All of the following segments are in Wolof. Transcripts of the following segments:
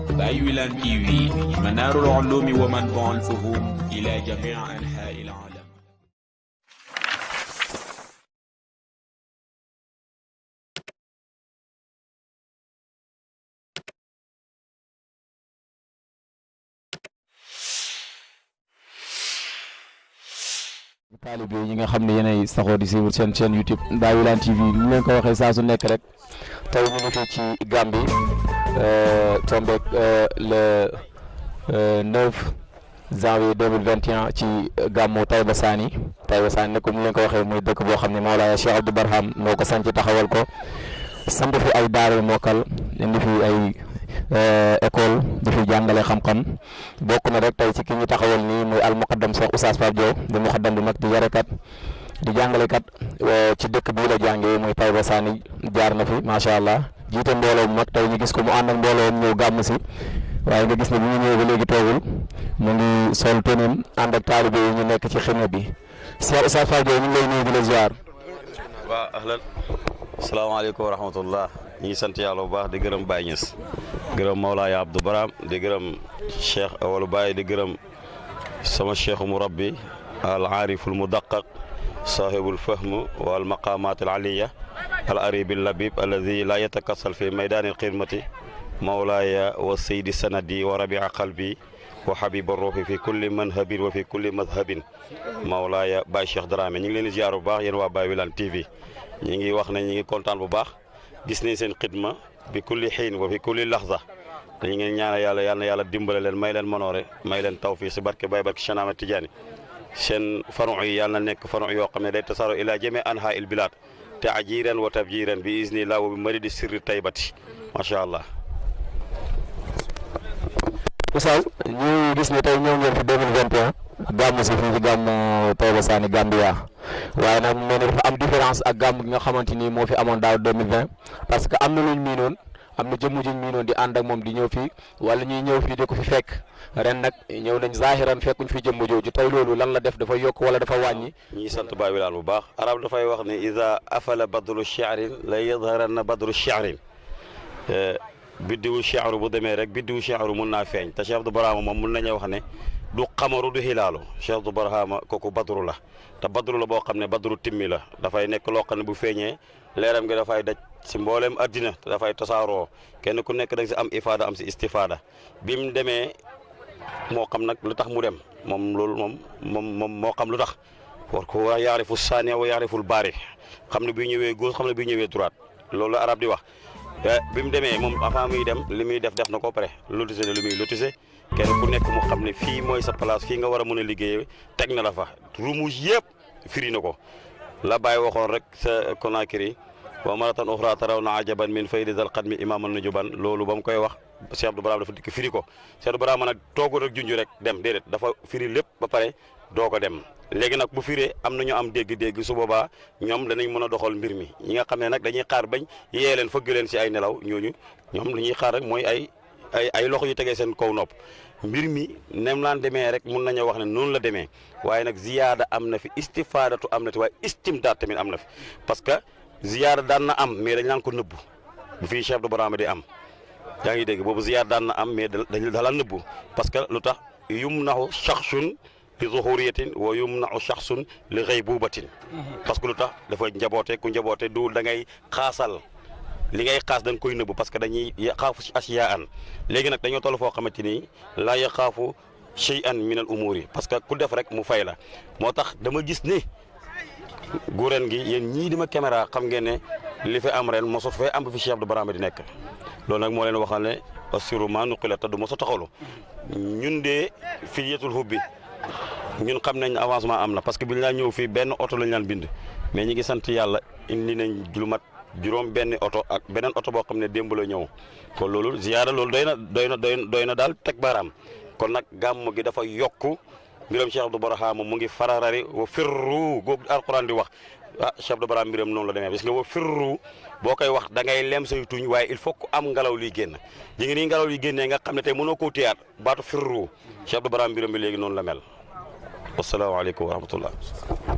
باي ويلان تي في منار العلوم ومنبع الفهوم إلى جميع أنحاء العالم. taalibe yi nga xam ne yéenay saxoo di suivre seen chaîne YouTube Baye Wilane TV ni leen ko waxee saa su nekk rek tey ñu ngi fii ci Gambie tombeek le 9 janvier 2021 ci gàmmu Taïba Sani nag comme ni leen ko waxee muy dëkk boo xam ne Mawlaaya Cheikh Abdou Barham moo ko sanc taxawal ko sant fi ay daara mokkal indi fi ay école di fi jàngale xam-xam bokk na rek tey ci ki ñu taxawal nii muy al muqaddam Cheikh Oustaz Pape Diaw di muqaddam bu mag di yarekat di jàngalekat ci dëkk bii la jàngee muy Taïba Sani jaar na fi macha allah jiite mbooloo mu mag tey ñu gis ko mu ànd ak mbooloo ñëw gàmm si waaye nga gis ne bu ñu ñëwee ba léegi toogul mu ngi sol teneem ànd ak taalibe yi ñu nekk ci xidma bi Cheikh Oustaz Pape Diaw ñu ngi lay nuyu di la ziar. waaw ahlan salaamaaleykum wa rahmatullah ñu ngi sant yàlla bu baax di gërëm Baye Niass gërëm Mawlaaya Abdou Barham di gërëm Cheikh Awalou Baye di gërëm sama cheikh murabbi al aariful mudaqaq sahibul fahm wal maqamat al aliya al arib al labib alladi la yatakassal fi maydan al xidmati Mawlaaya wa saydi sanadi wa rabia qalbi wa habib ruuhi fi kulli manhabin wa fi kulli madhabin Mawlaaya Baye Cheikh Dramé ñu ngi leen di ziar bu baax yéen waa Baye Wilane TV ñi ngi wax ne ñi ngi kontaan bu baax gis nañ seen xidma bi kulli xiin wa fi kulli laxza dañu ngeen ñaanal yàlla yal na yàlla dimbale leen may leen manoore may leen tawfiq si barke Baye barke Cheikh Ahmed Tidiane seen faru yi yàlla na nekk faru yoo xam ne day tasaaro ila jami anha il bilad te ajiran wa tabjiran bi iznillah wa bi maridi sirri taybati macha allah. Oustaz ñu gis ne tey ñëw ngeen fi 2021 gàmm si fii ci gàmmu Taïba Sani Gambia waaye nag mu mel ne dafa am différence ak gàmm gi nga xamante ni moo fi amoon daaw 2020 parce que am na luñ miinoon am na jëmm juñ miinoon di ànd ak moom di ñëw fii wala ñuy ñëw fii di ko fi fekk ren nag ñëw nañ zahiran fekkuñ fi jëmm jooju tey loolu lan la def dafa yokk wala dafa wàññi. ñi sant Baye Wilane bu baax arab dafay wax ne ida afala badru shi'rin la yadharanna badru shi'rin biddiwu shi'ru bu demee rek biddiwu shi'ru mun naa feeñ te Cheikh Abdou Barham moom mun nañu wax ne du xamaru du xilaalu Cheikh Abdou Barham kooku badru la te badru la boo xam ne badru timmi la dafay nekk loo xam ne bu feeñee leeram gi dafay daj si mboolem addina te dafay tasaaroo kenn ku nekk da si am ifaada am si istifaada bi mu demee moo xam nag lu tax mu dem moom loolu moom moo xam lu tax war ko wa yaarifu saani wa yaariful baari xam ne bii ñëwee gauche xam ne bii ñëwee droite loolu la arab di wax bi mu demee moom avant muy dem li muy def na ko pare lotissé na li muy lotissé kenn ku nekk mu xam ne fii mooy sa place fii nga war a mën a liggéey teg na la fa rumus yëpp firi na ko la Baye waxoon rek sa Conakry wa maratan uxra taraw na ajaban min faydi dal xadmi imaman nujuban loolu ba mu koy wax Cheikh Abdou Barham dafa dikk firi ko Cheikh Abdou Barham nag toogul rek junj rek dem déedéet dafa firi lépp ba pare doo ko dem léegi nag bu firee am na ñu am dégg-dégg su boobaa ñoom danañ mën a doxal mbir mi ñi nga xam ne nag dañuy xaar bañ yee leen fëgg leen si ay nelaw ñooñu ñoom li ñuy xaar rek mooy ay loxo yu tegee seen kaw nopp mbir mi nem laan demee rek mun nañoo wax ne noonu la demee waaye nag ziyaada am na fi istifaadatu am na fi waaye istimdaad tamit am na fi parce que ziyaada daan na am mais dañ naan ko nëbbu bu fii Cheikh Abdou Barham di am yaa ngi dégg boobu ziyaada daan na am mais dañ dala nëbbu parce que lu tax yumnahu shakhsun li zuhuriyatin wa yumnahu shakhsun li ghaybubatin parce que lu tax dafa njaboote ku njaboote du da ngay xaasal li ngay xaas dañ koy nëbbu parce que dañuy xaafu asiyaan léegi nag dañoo toll foo xamante ni laa yaxaafu shay'an min al umuri parce que ku def rek mu fay la moo tax dama gis ni guren gi yéen ñii di ma caméra xam ngeen ne li fi am ren mosut fee am fi Cheikh Abdou Barham di nekk loolu nag moo leen waxal ne assiru ma nuqila te du mos a taxawlu ñun de filiyatul hubbi ñun xam nañ avancement am na parce que biñ laa ñëw fii benn oto lañ laan bind mais ñi ngi sant yàlla indi nañ lu mat juróom benn oto ak beneen oto boo xam ne démb la ñëw kon loolu ziyaara loolu doy na daal teg baaraam kon nag gàmm gi dafa yokku mbiram Cheikh Abdou Barham mu ngi fararari wa firru googu alquran di wax Cheikh Abdou Barham mbiram noonu la demee parce que wa firru boo koy wax da ngay lem say tuñ waaye il faut que am ngelaw liy génn ji ngi nii ngelaw liy génnee nga xam ne tey mënoo koo téyaat baatu firru Cheikh Abdou Barham mbiram bi léegi noonu la mel wasalaamaaleykum wa rahmatullah.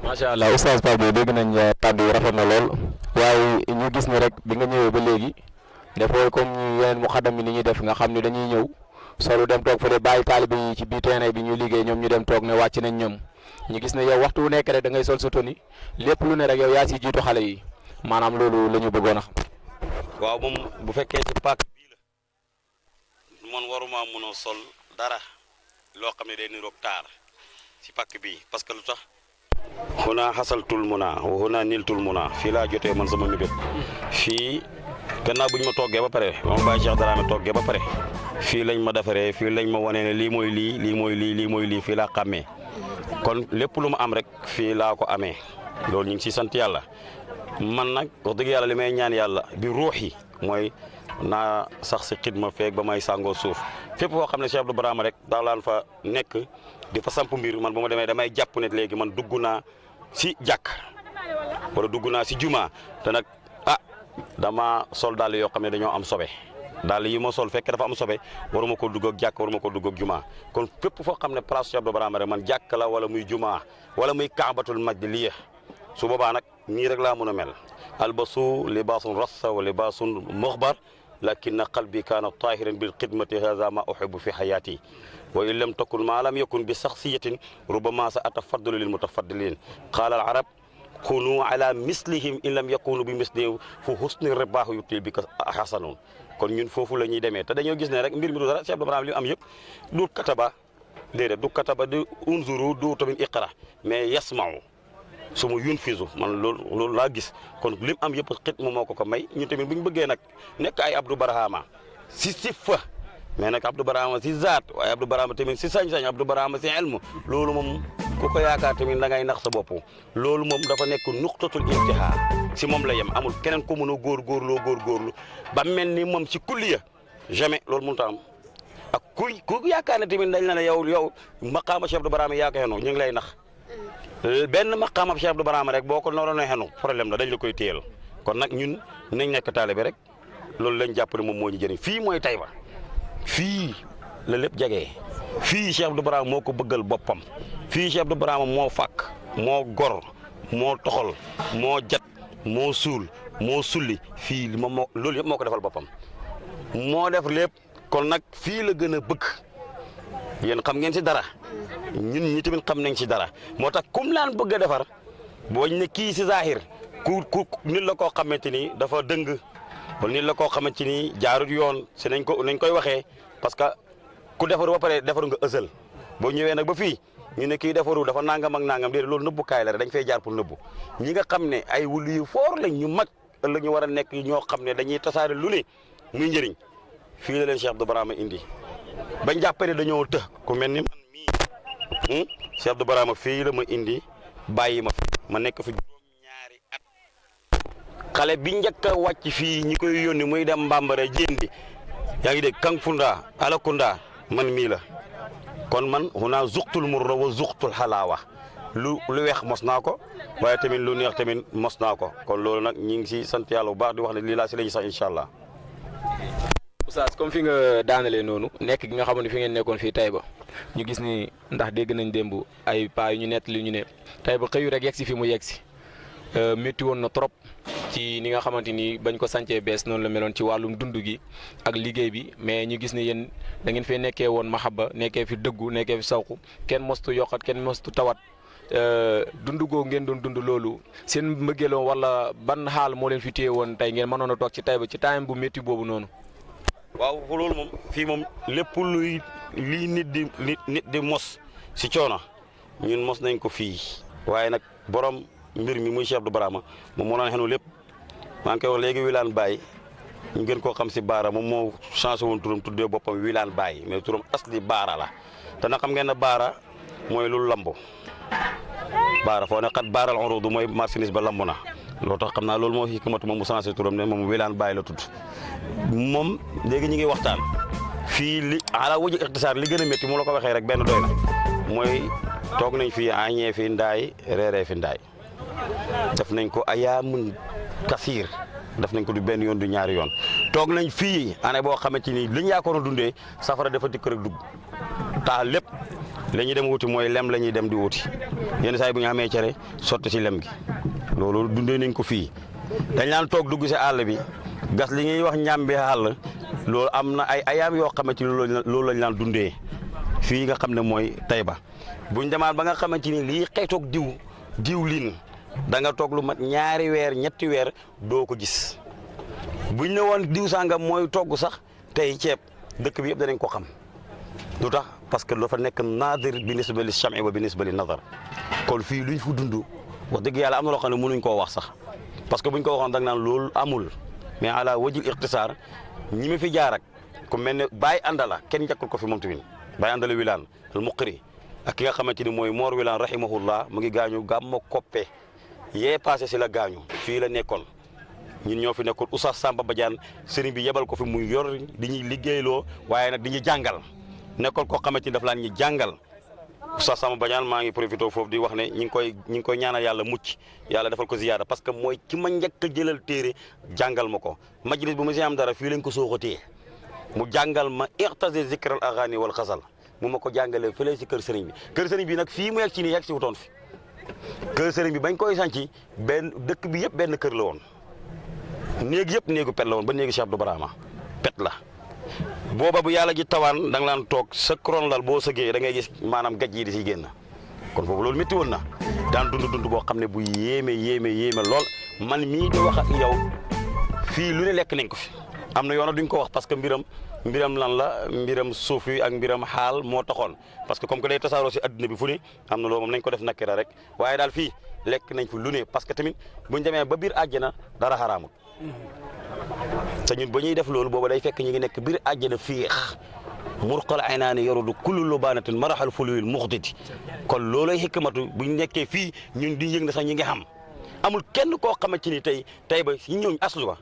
macha allah Oustaz Pape Diaw dégg nañ kàddu yi rafet na lool waaye ñu gis ne rek bi nga ñëwee ba léegi defoo comme ñu yeneen muqaddam yi ni ñuy def nga xam ne dañuy ñëw solu dem toog fële bàyyi taalibe yi ci biir terrain bi ñuy liggéey ñoom ñu dem toog ne wàcc nañ ñoom ñu gis ne yow waxtu wu nekk rek da ngay sol sa toni lépp lu ne rek yow yaa si jiitu xale yi maanaam loolu la ñu bëggoon a xam. waaw moom bu fekkee ci pàkk bii la man waruma mun a sol dara loo xam ne day niroog taar ci pàkk bii parce que lu tax huna xasaltul muna wa huna niltul muna fii laa jotee man sama mébét fii gannaaw bu ñu ma toggee ba pare moom Baye Cheikh Dramé toggee ba pare fii lañ ma defaree fii lañ ma wane ne lii mooy lii lii mooy lii lii mooy lii fii laa xàmmee kon lépp lu ma am rek fii laa ko amee loolu ñu ngi siy sant yàlla man nag wax dëgg yàlla li may ñaan yàlla bi ruux yi mooy naa sax si xidma feeg ba may sàngoo suuf fépp foo xam ne Cheikh Abdou Barhama rek daa laan fa nekk di fa samp mbir man bu ma demee damay jàpp ne léegi man dugg naa si jàkk wala dugg naa si juma te nag dama sol daal yoo xam ne dañoo am sobe daal yi ma sol fekk dafa am sobe waruma ko dugg ak jàkk waruma ko dugg ak juma kon fépp foo xam ne place Cheikh Abdou Barhama rek man jàkk la wala muy juma wala muy kaabatul majdi lii su boobaa nag nii rek laa mën a mel albasu libaasun rassa wa libaasun muxbar lakinna qalbi kaana tahiran bil xidmati haza ma uhibbu fi hayati wa in lam takun ma lam yakun bi saxsiyatin rubama sa atafaddalu lil mutafaddilin qaala al arab kunu ala mislihim in lam yakunu bi mislihim fu husni ribaahu yutil bi ka hasanun kon ñun foofu la ñuy demee te dañoo gis ne rek mbir mi du dara Cheikh Abdou Barhama li am yëpp du kataba déedéet du kataba du unzuru du tamit iqra mais yasmau su ma yunfisu man loolu laa gis kon lim am yëpp xit moo ko may ñun tamit bu ñu bëggee nag nekk ay Abdou Barhama si sifa mais nag Abdou Barhama si zaat waaye Abdou Barhama tamit si sañ-sañ Abdou Barhama si ilmu loolu moom ku ko yaakaar tamit da ngay nax sa bopp loolu moom dafa nekk nuqtatul intihaa si moom la yem amul keneen ko mën a góorgóorlu ba mel ni moom si kulliya jamais loolu mënut a am ak ku yaakaar ne tamit dañ la ne yow maqaama Cheikh Abdou Barhama yaa ko xenu ñu ngi lay nax benn maqaama Cheikh Abdou Barhama rek boo ko naroon a xenu problème la dañ la koy téyel kon nag ñun nañ nekk taalibe rek loolu lañ jàpp ne moom moo ñu jëriñ fii mooy Taïba fii la lépp jegee fii Cheikh Abdou Barhama moo ko bëggal boppam fii Cheikh Abdou Barhama moo fàkk moo gor moo toxal moo jat moo suul moo sulli fii moom moo loolu yëpp moo ko defal boppam moo def lépp kon nag fii la gën a bëgg yéen xam ngeen si dara ñun ñi tamit xam nañ si dara moo tax kum laan bëgg a defar boo ñu ne kii si zahir ku nit la koo xamante ni dafa dëng wala nit la koo xamante ni jaarut yoon si nañ koy waxee parce que ku defaru ba pare defaru nga ësal boo ñëwee nag ba fii ñu ne kii defaru dafa nangam ak nangam déedéet loolu nëbbukaay la rek dañ fay jaar pour nëbbu ñi nga xam ne ay wulu yu foor lañ ñu mag ëllëg ñu war a nekk ñoo xam ne dañuy tasaare lu ne muy njëriñ fii la leen Cheikh Abdou Barhama indi bañ jàppee ne dañoo të ku mel ni man mii Cheikh Abdou Barhama fii la ma indi bàyyi ma fi ma nekk fi juróom-ñaari at xale bi njëkk a wàcc fii ñi koy yónni muy dem Mbambara Jéndi yaa ngi dégg Kangfunda Alakunda man mii la kon man huna zuqtul murra wa zuqtul halaawa lu weex mos naa ko waaye tamit lu neex tamit mos naa ko kon loolu nag ñu ngi si sant yàlla bu baax di wax ne lii laa si la ñu sax incha allah. Oustaz comme fi nga daanalee noonu nekk gi nga xamoon ne fi ngeen nekkoon fii Taïba ñu gis ni ndax dégg nañ démb ay paa yu ñu nettali ñu ne Taïba xëyu rek yegg si fi mu yegg si métti woon na trop ci ni nga xamante ni bañ ko sancee bees noonu la meloon ci wàllum dund gi ak liggéey bi mais ñu gis ne yéen da ngeen fee nekkee woon maxaba nekkee fi dëggu nekkee fi sawku kenn mostu yokkat kenn mostu tawat dund googu ngeen doon dund loolu seen mbëggeeloo wala ban xaal moo leen fi téye woon tey ngeen mënoon a toog ci Taïba ci time bu métti boobu noonu. waaw loolu moom fii moom lépp luy lii nit di mos si coono ñun mos nañ ko fii waaye nag borom mbir mi muy Cheikh Abdou Barhama moom moo daan xenu lépp maa ngi koy wax léegi Wilane Baye ñu gën koo xam si Baara moom moo changé woon turam tuddee boppam Wilane Baye mais turam asli Baara la te nag xam ngeen ne Baara mooy lu lambo Baara foo ne xat baaral urudu mooy marchandise ba lamb na loo tax xam naa loolu moo hikmatu moom mu changé turam ne moom Wilane Baye la tudd moom léegi ñu ngi waxtaan fii li ala wuju ixtisaar li gën a métti mu la ko waxee rek benn doy na mooy toog nañ fi añee fi ndaay reeree fi ndaay def nañ ko ayaamun kasiir def nañ ko du benn yoon du ñaari yoon toog nañ fii année boo xamante ni li ñu yaakaaroon dundee safara dafa dikk rek dugg taal lépp la ñuy dem wuti mooy lem la ñuy dem di wuti yenn saa yi bu ñu amee cere sotti si lem gi loolu dundee nañ ko fii dañ laan toog dugg si àll bi gas li ñuy wax ñambi xàll loolu am na ay ayaam yoo xamante ni loolu lañ laan dundee fii nga xam ne mooy Taïba buñ demaat ba nga xamante ni lii xeetoog diwlin da nga toog lu mat 2 weer 3 weer doo ko gis buñ ne woon diw sàngam mooy togg sax tey ceeb dëkk bi yëpp danañ ko xam lu tax parce que dafa nekk naadir bi nisba li cham'i wa bi nisba li nazar kon fii luñ fu dund wax dëgg yàlla am na loo xam ne mënuñ koo wax sax parce que buñ ko waxoon da nga naan loolu amul mais ala wajil ikhtisar ñi ma fi jaar ak ku mel ne Baye Andala kenn njëkkul ko fi moom tamit Baye Andala Wilane al muqri ak ki nga xamante ni mooy Mor Wilane rahimahullah mu ngi gaañu gàmmo koppe yee passé si la gaañu fii la nekkoon ñun ñoo fi nekkoon Oustaz Samba Badiane sëriñ bi yebal ko fi muy yor di ñuy liggéeyloo waaye nag di ñu jàngal nekkoon koo xamante ni daf laan ñu jàngal Oustaz Samba Badiane maa ngi profité foofu di wax ne ñi ngi koy ñaanal yàlla mucc yàlla defal ko ziyaada parce que mooy ki ma njëkk a jëlal téere jàngal ma ko majlis bu ma si am dara fii lañ ko sooxatee mu jàngal ma iqtasi zikral aghani wal xasal mu ma ko jàngalee fële si kër sëriñ bi nag fii mu yegg ci nii yegg si wutoon fi kër sëriñ bi bañ koy sànci benn dëkk bi yëpp benn kër la woon néeg yëpp néegu pet la woon ba néegi Cheikh Abdou Barama pet la booba bu yàlla ji tawaan da nga laan toog sa kron lal boo sëggee da ngay gis maanaam gaj yi di si génn kon foofu loolu métti woon na daan dund boo xam ne bu yéeme lool man mii di wax ak yow fii lu ne lekk nañ ko fi am na yoona duñ ko wax parce que mbiram lan la mbiram suuf yi ak mbiram xaal moo taxoon parce que comme que day tasaaroo si adduna bi fu ne am na loolu moom nañ ko def nakira rek waaye daal fii lekk nañ fi lu ne parce que tamit buñ demee ba biir àjjana dara xaraamut te ñun ba ñuy def loolu booba day fekk ñu ngi nekk biir àjjana fiix murqal aynaani yarudu kullu lubaanatin maraxal fuluyil muxditi kon loolay xikmatu buñ nekkee fii ñun di yëg ne sax ñi ngi xam amul kenn koo xamante ni tey ba ñu ñëw aslu ba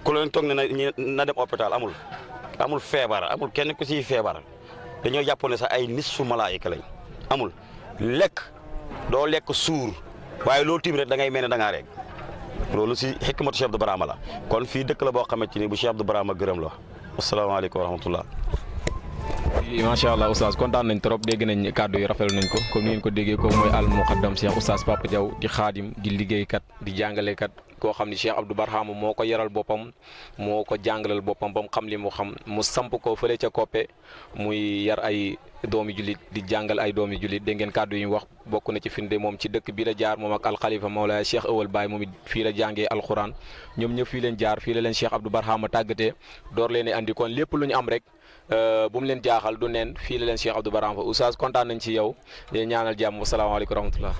ku leen toog ne na dem hôpital amul feebar amul kenn ku siy feebar dañoo jàppoon ne sax ay nisfu malaayika lañ amul lekk doo lekk suur waaye loolu tim rek da ngay mel ne da ngaa rek loolu si xikmatu Cheikh Abdou Barama la kon fii dëkk la boo xamante ni bu Cheikh Abdou Barama gërëm la asalaamaaleykum wa rahmatullah. macha allah oustaz kontaan nañ trop dégg nañ kàddu yi rafetlu nañ ko comme ni ngeen ko déggee ko mooy al muqaddam Cheikh oustaz Papa Diaw di xaadim di liggéeykat di jàngalekat koo xam ni Cheikh Abdou Barhama moo ko yaral boppam moo ko jàngalal boppam ba mu xam li mu xam mu samp ko fële ca Koppe muy yar ay doomi jullit di jàngal ay doomi jullit dégg ngeen kàddu yi ñu wax bokk na ci firnde moom ci dëkk bi la jaar moom ak alxalifa Mawlaaya Cheikh Ewal Baye moom it fii la jàngee alxuraan ñoom ñëpp fii leen jaar fii la leen Cheikh Abdou Barhama tàggatee door leen andi kon lépp lu ñu am rek bu mu leen jaaxal du neen fii la leen Cheikh Abdou Barhama oustaz kontaan nañ ci yow di ñaanal jàmm wasalaamaaleykum wa rahmatullah